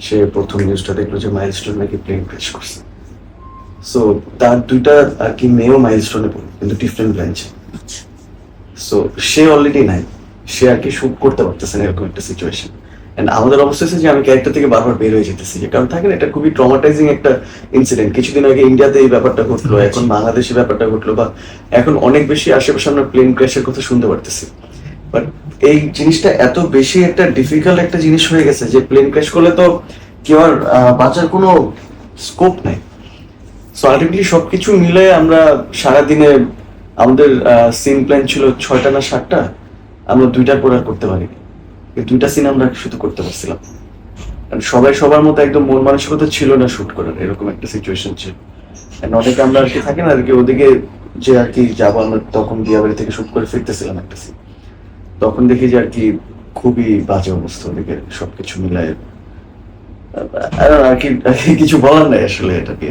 সে প্রথম নিউজটা দেখলো যে মাইলস্টোন নাকি প্লেন ক্র্যাশ করছে। সো তার দুইটা আর কি মেয়েও মাইলস্টোনে পড়ে, কিন্তু ডিফারেন্ট ব্রাঞ্চে। সো সে অলরেডি নাই, সে আর কি শুট করতে পারতেছে না এরকম একটা সিচুয়েশন। এন্ড আমাদের অবস্থা হচ্ছে যে আমি ক্যারেক্টার থেকে বারবার বের হয়ে যেতেছি, কারণ থাকে না এটা খুবই ট্রমাটাইজিং একটা ইনসিডেন্ট। কিছুদিন আগে ইন্ডিয়াতে এই ব্যাপারটা ঘটলো, এখন বাংলাদেশে ব্যাপারটা ঘটলো, বা এখন অনেক বেশি আশেপাশে আমরা প্লেন ক্র্যাশের কথা শুনতে পারতেছি। বাট এই জিনিসটা এত বেশি একটা ডিফিকাল্ট একটা জিনিস হয়ে গেছে যে প্লেন ক্র্যাশ করলে তো কেউ আর বাঁচার কোনো স্কোপ নাই। সো আলটিমেটলি সবকিছু মিলে আমরা সারাদিনে আমাদের সিন প্ল্যান ছিল 6টা না 7টা, আমরা 2টার পর আর করতে পারিনি। এই 2টা সিন আমরা শুধু করতে পারছিলাম, কারণ সবাই সবার মতো একদম মন মানসিকতা ছিল না শুট করার, এরকম একটা সিচুয়েশন ছিল। And অনেকে আমরা আর কি থাকি না আর কি ওদিকে যে আর কি যাবো, আমরা তখন দিয়াবাড়ি থেকে শুট করে ফিরতেছিলাম একটা সিন, তখন দেখি যে আর কি খুবই বাজে অবস্থা ওদিকে সবকিছু মিলায়। আর কি কিছু বলার নাই আসলে এটাকে।